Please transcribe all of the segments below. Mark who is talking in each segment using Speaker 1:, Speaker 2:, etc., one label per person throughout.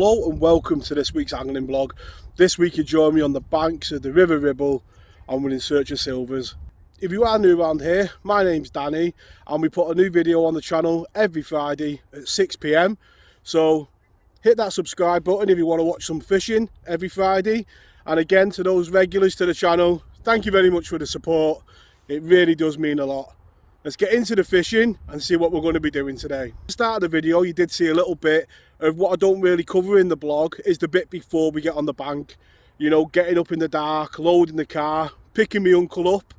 Speaker 1: Hello and welcome to this week's angling vlog. This week you join me on the banks of the River Ribble and we're in search of silvers. If you are new around here, my name's Danny and we put a new video on the channel every Friday at 6 PM. So hit that subscribe button if you want to watch some fishing every Friday. And again, to those regulars to the channel, thank you very much for the support. It really does mean a lot. Let's get into the fishing and see what we're going to be doing today. At the start of the video, you did see a little bit of what I don't really cover in the blog is the bit before we get on the bank. You know, getting up in the dark, loading the car, picking my uncle up,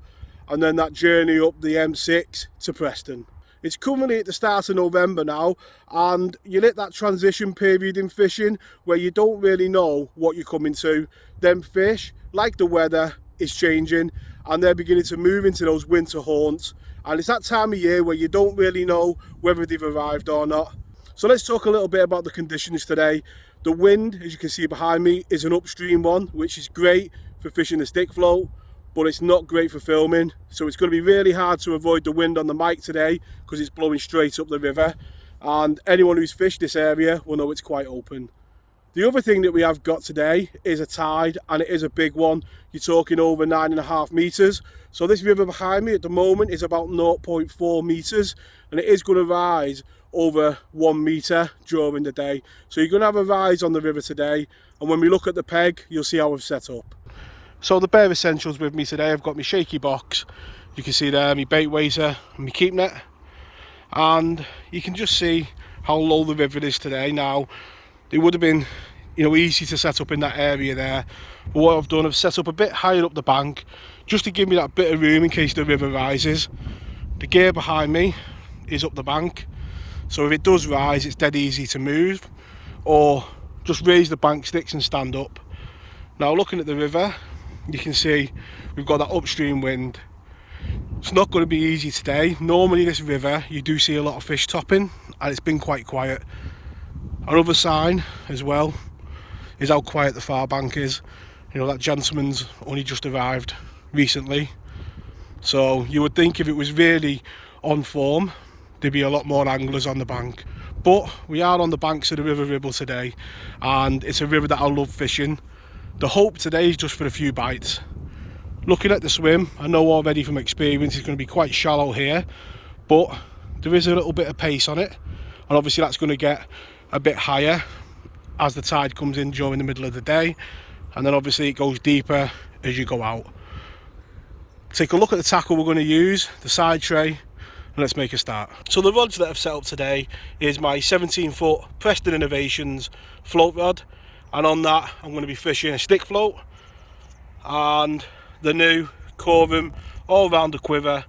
Speaker 1: and then that journey up the M6 to Preston. It's currently at the start of November now, and you're at that transition period in fishing where you don't really know what you're coming to. Them fish, like the weather, is changing and they're beginning to move into those winter haunts. And it's that time of year where you don't really know whether they've arrived or not. So let's talk a little bit about the conditions today. The wind, as you can see behind me, is an upstream one, which is great for fishing the stick float, but it's not great for filming. So it's going to be really hard to avoid the wind on the mic today because it's blowing straight up the river. And anyone who's fished this area will know it's quite open. The other thing that we have got today is a tide, and it is a big one. You're talking over 9.5 meters. So this river behind me at the moment is about 0.4 meters, and it is going to rise over 1 meter during the day. So you're going to have a rise on the river today, and when we look at the peg, you'll see how I've set up. So the bare essentials with me today, I've got my shaky box. You can see there my bait waiter and my keep net, and you can just see how low the river is today. Now, it would have been, you know, easy to set up in that area there, but what I've done, I've set up a bit higher up the bank just to give me that bit of room in case the river rises. The gear behind me is up the bank, so if it does rise, it's dead easy to move or just raise the bank sticks and stand up. Now, looking at the river, you can see we've got that upstream wind. It's not going to be easy today. Normally this river you do see a lot of fish topping, and it's been quite quiet. Another sign as well is how quiet the far bank is. You know, that gentleman's only just arrived recently, so you would think if it was really on form there'd be a lot more anglers on the bank. But we are on the banks of the River Ribble today, and it's a river that I love fishing. The hope today is just for a few bites. Looking at the swim, I know already from experience it's going to be quite shallow here, but there is a little bit of pace on it, and obviously that's going to get a bit higher as the tide comes in during the middle of the day, and then obviously it goes deeper as you go out. Take a look at the tackle we're going to use, the side tray, and let's make a start. So the rods that I've set up today is my 17-foot Preston Innovations float rod, and on that I'm going to be fishing a stick float and the new Corum all round the quiver.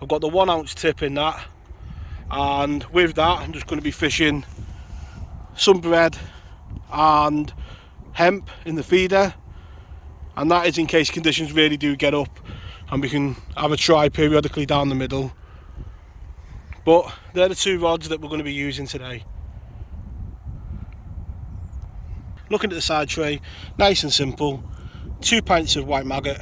Speaker 1: I've got the 1 ounce tip in that, and with that I'm just going to be fishing some bread and hemp in the feeder, and that is in case conditions really do get up and we can have a try periodically down the middle. But they're the two rods that we're going to be using today. Looking at the side tray, nice and simple, 2 pints of white maggot,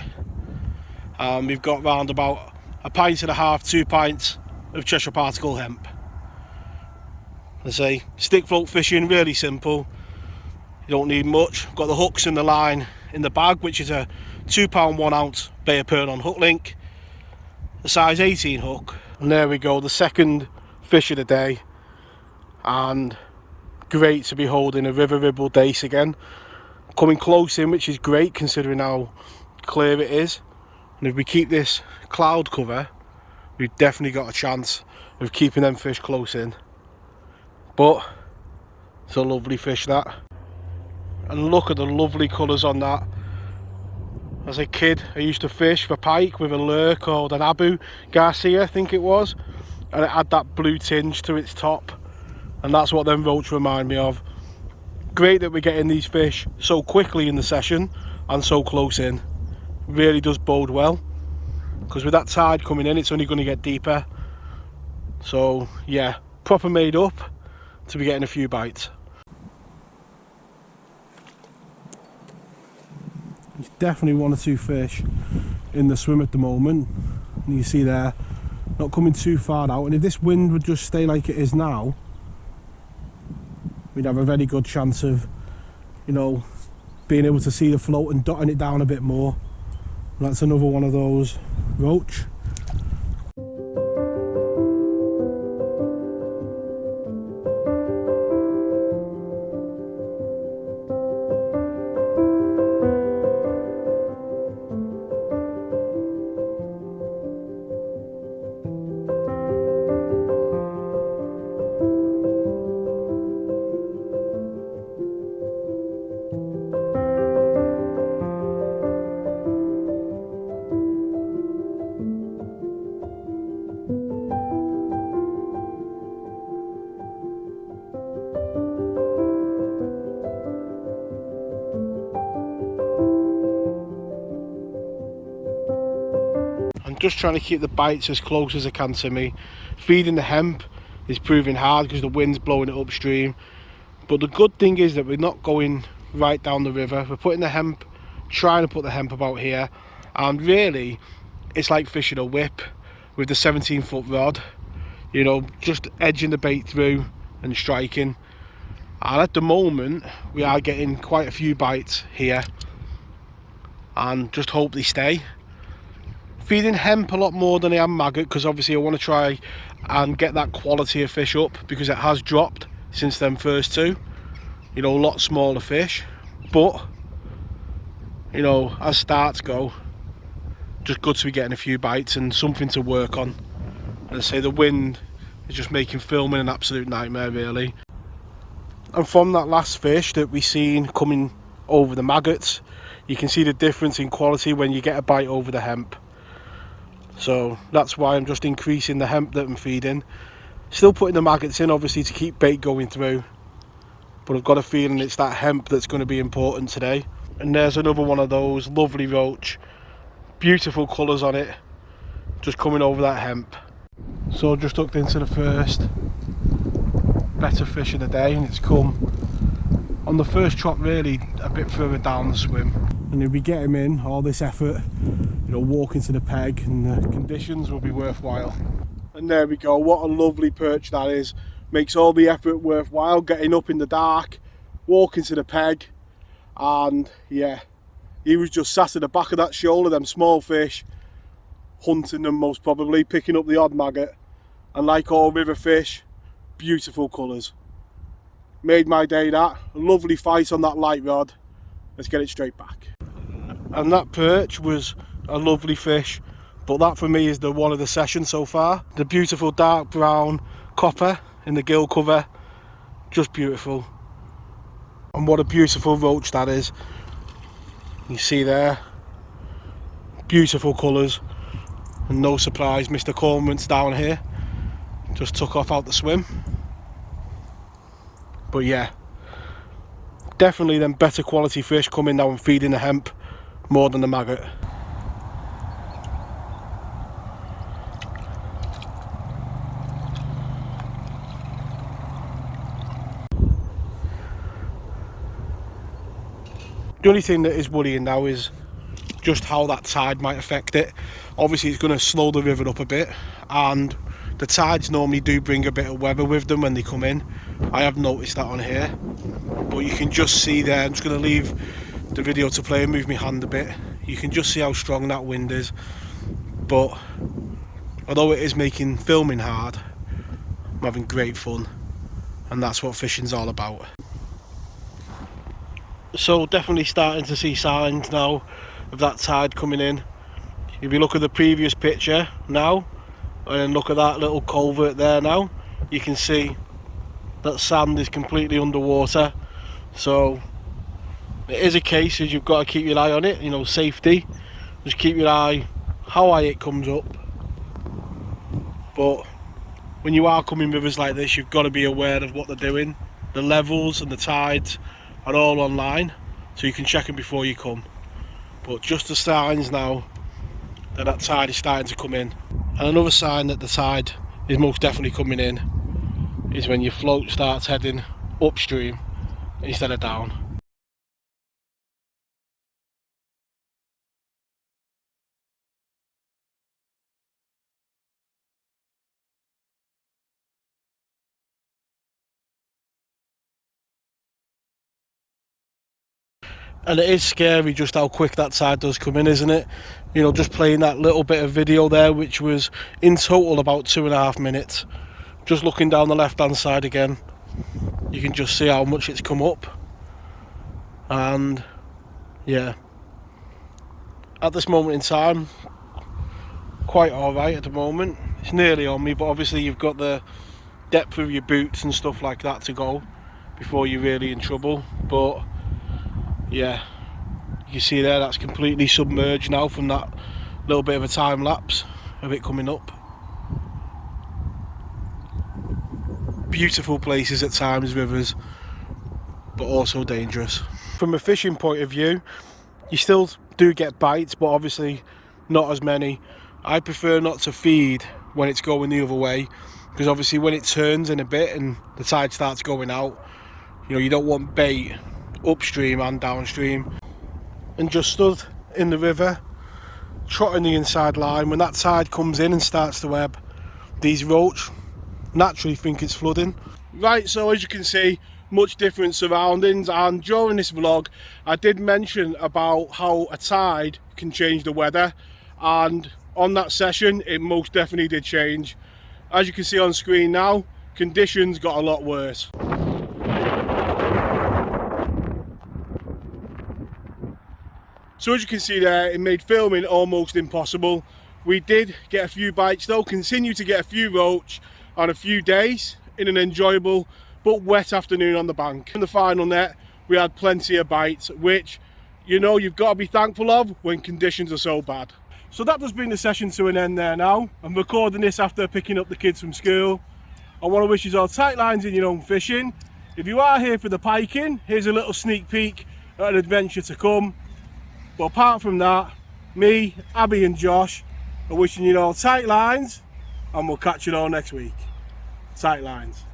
Speaker 1: and we've got round about 1.5 pints, 2 pints of Cheshire particle hemp. I say stick float fishing, really simple. You don't need much. I've got the hooks and the line in the bag, which is a 2 pound 1 ounce Bay of Pearl on hook link, the size 18 hook. And there we go, the second fish of the day, and great to be holding a River Ribble dace again. Coming close in, which is great considering how clear it is. And if we keep this cloud cover, we've definitely got a chance of keeping them fish close in. But it's a lovely fish, that, and look at the lovely colours on that. As a kid I used to fish for pike with a lure called an Abu Garcia, I think it was, and it had that blue tinge to its top, and that's what them roach remind me of. Great that we're getting these fish so quickly in the session and so close in. Really does bode well, because with that tide coming in it's only going to get deeper. So yeah, proper made up to be getting a few bites. There's definitely 1 or 2 fish in the swim at the moment, and you see there, not coming too far out, and if this wind would just stay like it is now, we'd have a very good chance of you know, being able to see the float and dotting it down a bit more. That's another one of those roach. I'm just trying to keep the bites as close as I can to me. Feeding the hemp is proving hard because the wind's blowing it upstream. But the good thing is that we're not going right down the river. We're putting the hemp, trying to put the hemp about here. And really, it's like fishing a whip with the 17-foot rod. You know, just edging the bait through and striking. And at the moment, we are getting quite a few bites here. And just hope they stay. Feeding hemp a lot more than I am maggot, because obviously I want to try and get that quality of fish up, because it has dropped since them first two. You know, a lot smaller fish, but you know, as starts go, just good to be getting a few bites and something to work on. As I say, the wind is just making filming an absolute nightmare really. And from that last fish that we seen coming over the maggots, you can see the difference in quality when you get a bite over the hemp. So that's why I'm just increasing the hemp that I'm feeding. Still putting the maggots in obviously to keep bait going through, but I've got a feeling it's that hemp that's going to be important today. And there's another one of those lovely roach, beautiful colours on it, just coming over that hemp. So just hooked into the first better fish of the day, and it's come on the first trot really a bit further down the swim. And if we get him in, all this effort, you know, walking to the peg, and the conditions will be worthwhile. And there we go, what a lovely perch that is. Makes all the effort worthwhile, getting up in the dark, walking to the peg. And yeah, he was just sat at the back of that shoal of them small fish, hunting them most probably, picking up the odd maggot. And like all river fish, beautiful colours. Made my day that. A lovely fight on that light rod. Let's get it straight back. And that perch was a lovely fish, but that for me is the one of the session so far. The beautiful dark brown copper in the gill cover, just beautiful. And what a beautiful roach that is. You see there, beautiful colours, and no surprise Mr. Cormorant's down here, just took off out the swim. But yeah, definitely them better quality fish coming now and feeding the hemp more than the maggot. The only thing that is worrying now is just how that tide might affect it. Obviously it's going to slow the river up a bit, and the tides normally do bring a bit of weather with them when they come in. I have noticed that on here, but you can just see there, I'm just going to leave the video to play and move my hand a bit. You can just see how strong that wind is, but although it is making filming hard, I'm having great fun, and that's what fishing's all about. So definitely starting to see signs now of that tide coming in. If you look at the previous picture now, and then look at that little culvert there now, you can see that sand is completely underwater. So it is a case that you've got to keep your eye on it, you know, safety. Just keep your eye how high it comes up. But when you are coming rivers like this, you've got to be aware of what they're doing. The levels and the tides are all online, so you can check them before you come. But just the signs now that tide is starting to come in. And another sign that the tide is most definitely coming in is when your float starts heading upstream instead of down. And it is scary just how quick that tide does come in, isn't it? You know, just playing that little bit of video there, which was in total about 2.5 minutes. Just looking down the left hand side again, you can just see how much it's come up. And yeah, at this moment in time, quite alright at the moment. It's nearly on me, but obviously you've got the depth of your boots and stuff like that to go before you're really in trouble. But yeah, you can see there that's completely submerged now from that little bit of a time lapse of it coming up. Beautiful places at times, rivers, but also dangerous. From a fishing point of view, you still do get bites, but obviously not as many. I prefer not to feed when it's going the other way, because obviously when it turns in a bit and the tide starts going out, you know, you don't want bait upstream and downstream. And just stood in the river, trotting the inside line. When that tide comes in and starts to ebb, these roach naturally think it's flooding. Right, so as you can see, much different surroundings, and during this vlog I did mention about how a tide can change the weather, and on that session it most definitely did change. As you can see on screen now, conditions got a lot worse. So as you can see there, it made filming almost impossible. We did get a few bites though, continue to get a few roach on a few days in an enjoyable but wet afternoon on the bank. In the final net, we had plenty of bites, which, you know, you've got to be thankful of when conditions are so bad. So that does bring the session to an end there now. I'm recording this after picking up the kids from school. I want to wish you all tight lines in your own fishing. If you are here for the piking, here's a little sneak peek at an adventure to come. But apart from that, me, Abby and Josh are wishing you all tight lines, and we'll catch you all next week. Tight lines.